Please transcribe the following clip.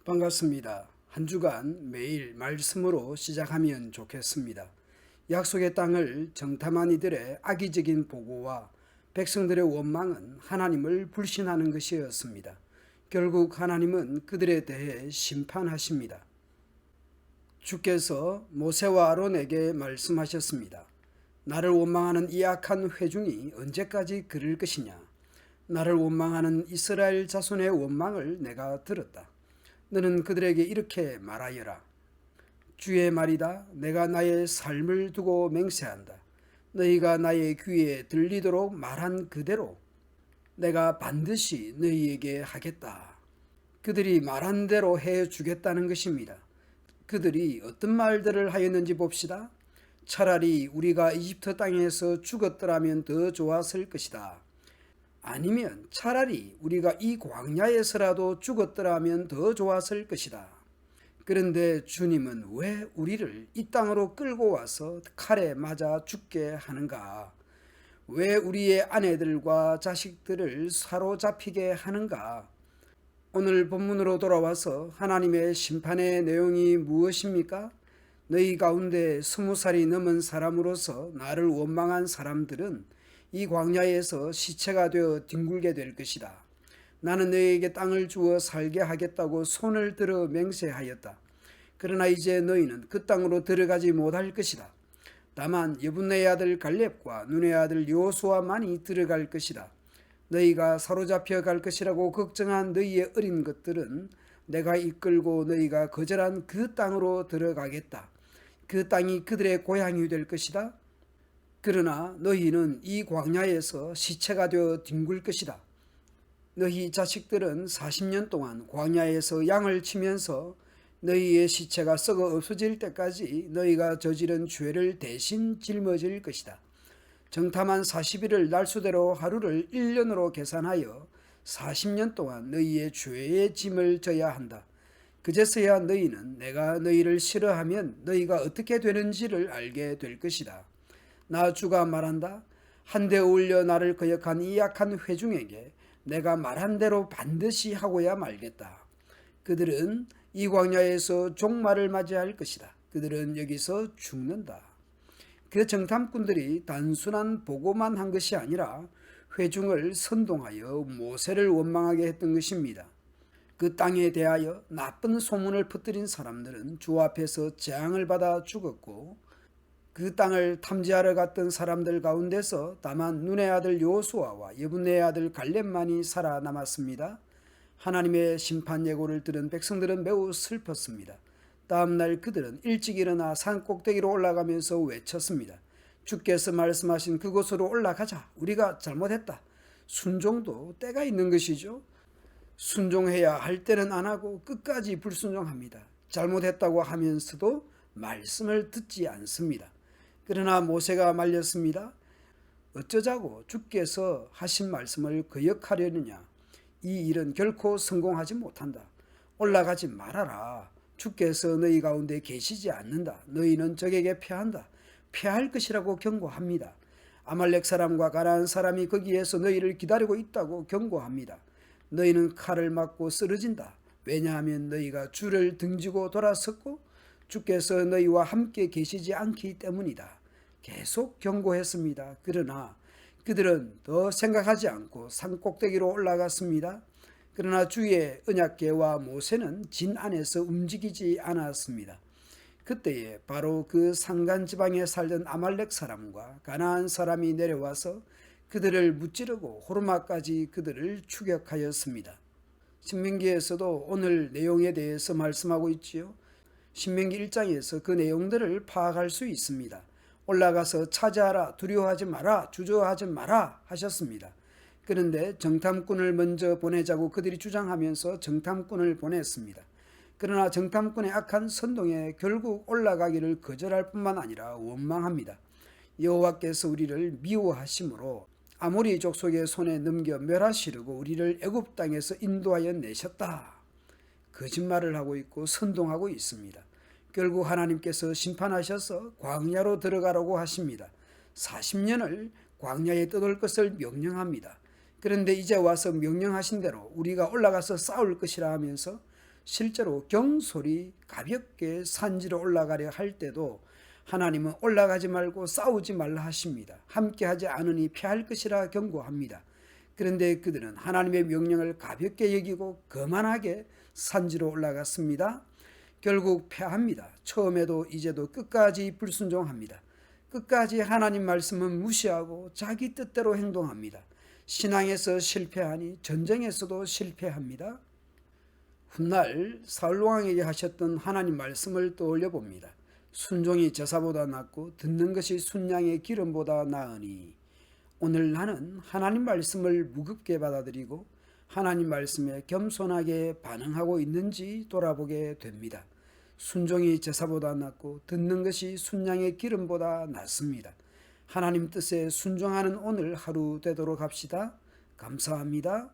반갑습니다. 한 주간 매일 말씀으로 시작하면 좋겠습니다. 약속의 땅을 정탐한 이들의 악의적인 보고와 백성들의 원망은 하나님을 불신하는 것이었습니다. 결국 하나님은 그들에 대해 심판하십니다. 주께서 모세와 아론에게 말씀하셨습니다. 나를 원망하는 이 악한 회중이 언제까지 그럴 것이냐? 나를 원망하는 이스라엘 자손의 원망을 내가 들었다. 너는 그들에게 이렇게 말하여라. 주의 말이다. 내가 나의 삶을 두고 맹세한다. 너희가 나의 귀에 들리도록 말한 그대로 내가 반드시 너희에게 하겠다. 그들이 말한 대로 해주겠다는 것입니다. 그들이 어떤 말들을 하였는지 봅시다. 차라리 우리가 이집트 땅에서 죽었더라면 더 좋았을 것이다. 아니면 차라리 우리가 이 광야에서라도 죽었더라면 더 좋았을 것이다. 그런데 주님은 왜 우리를 이 땅으로 끌고 와서 칼에 맞아 죽게 하는가? 왜 우리의 아내들과 자식들을 사로잡히게 하는가? 오늘 본문으로 돌아와서 하나님의 심판의 내용이 무엇입니까? 너희 가운데 20살이 넘은 사람으로서 나를 원망한 사람들은 이 광야에서 시체가 되어 뒹굴게 될 것이다. 나는 너희에게 땅을 주어 살게 하겠다고 손을 들어 맹세하였다. 그러나 이제 너희는 그 땅으로 들어가지 못할 것이다. 다만 여분네의 아들 갈렙과 눈의 아들 여호수아만이 들어갈 것이다. 너희가 사로잡혀 갈 것이라고 걱정한 너희의 어린 것들은 내가 이끌고 너희가 거절한 그 땅으로 들어가겠다. 그 땅이 그들의 고향이 될 것이다. 그러나 너희는 이 광야에서 시체가 되어 뒹굴 것이다. 너희 자식들은 40년 동안 광야에서 양을 치면서 너희의 시체가 썩어 없어질 때까지 너희가 저지른 죄를 대신 짊어질 것이다. 정탐한 40일을 날수대로 하루를 1년으로 계산하여 40년 동안 너희의 죄의 짐을 져야 한다. 그제서야 너희는 내가 너희를 싫어하면 너희가 어떻게 되는지를 알게 될 것이다. 나 주가 말한다. 한데 어울려 나를 거역한 이 약한 회중에게 내가 말한 대로 반드시 하고야 말겠다. 그들은 이 광야에서 종말을 맞이할 것이다. 그들은 여기서 죽는다. 그 정탐꾼들이 단순한 보고만 한 것이 아니라 회중을 선동하여 모세를 원망하게 했던 것입니다. 그 땅에 대하여 나쁜 소문을 퍼뜨린 사람들은 주 앞에서 재앙을 받아 죽었고, 그 땅을 탐지하러 갔던 사람들 가운데서 다만 눈의 아들 여호수아와 여분네의 아들 갈렙만이 살아남았습니다. 하나님의 심판 예고를 들은 백성들은 매우 슬펐습니다. 다음날 그들은 일찍 일어나 산 꼭대기로 올라가면서 외쳤습니다. 주께서 말씀하신 그곳으로 올라가자. 우리가 잘못했다. 순종도 때가 있는 것이죠. 순종해야 할 때는 안 하고 끝까지 불순종합니다. 잘못했다고 하면서도 말씀을 듣지 않습니다. 그러나 모세가 말렸습니다. 어쩌자고 주께서 하신 말씀을 거역하려느냐. 이 일은 결코 성공하지 못한다. 올라가지 말아라. 주께서 너희 가운데 계시지 않는다. 너희는 적에게 패한다. 패할 것이라고 경고합니다. 아말렉 사람과 가나안 사람이 거기에서 너희를 기다리고 있다고 경고합니다. 너희는 칼을 맞고 쓰러진다. 왜냐하면 너희가 주를 등지고 돌아섰고 주께서 너희와 함께 계시지 않기 때문이다. 계속 경고했습니다. 그러나 그들은 더 생각하지 않고 산 꼭대기로 올라갔습니다. 그러나 주의 언약궤와 모세는 진 안에서 움직이지 않았습니다. 그때에 바로 그 산간 지방에 살던 아말렉 사람과 가나안 사람이 내려와서 그들을 무찌르고 호르마까지 그들을 추격하였습니다. 신명기에서도 오늘 내용에 대해서 말씀하고 있지요. 신명기 1장에서 그 내용들을 파악할 수 있습니다. 올라가서 차지하라, 두려워하지 마라, 주저하지 마라 하셨습니다. 그런데 정탐꾼을 먼저 보내자고 그들이 주장하면서 정탐꾼을 보냈습니다. 그러나 정탐꾼의 악한 선동에 결국 올라가기를 거절할 뿐만 아니라 원망합니다. 여호와께서 우리를 미워하심으로 아모리 족속의 손에 넘겨 멸하시려고 우리를 애굽 땅에서 인도하여 내셨다. 거짓말을 하고 있고 선동하고 있습니다. 결국 하나님께서 심판하셔서 광야로 들어가라고 하십니다. 40년을 광야에 떠돌 것을 명령합니다. 그런데 이제 와서 명령하신 대로 우리가 올라가서 싸울 것이라 하면서 실제로 경솔이 가볍게 산지로 올라가려 할 때도 하나님은 올라가지 말고 싸우지 말라 하십니다. 함께하지 않으니 패할 것이라 경고합니다. 그런데 그들은 하나님의 명령을 가볍게 여기고 거만하게 산지로 올라갔습니다. 결국 패합니다. 처음에도 이제도 끝까지 불순종합니다. 끝까지 하나님 말씀은 무시하고 자기 뜻대로 행동합니다. 신앙에서 실패하니 전쟁에서도 실패합니다. 훗날 사울왕에게 하셨던 하나님 말씀을 떠올려 봅니다. 순종이 제사보다 낫고 듣는 것이 순양의 기름보다 나으니 오늘 나는 하나님 말씀을 무겁게 받아들이고 하나님 말씀에 겸손하게 반응하고 있는지 돌아보게 됩니다. 순종이 제사보다 낫고 듣는 것이 순양의 기름보다 낫습니다. 하나님 뜻에 순종하는 오늘 하루 되도록 합시다. 감사합니다.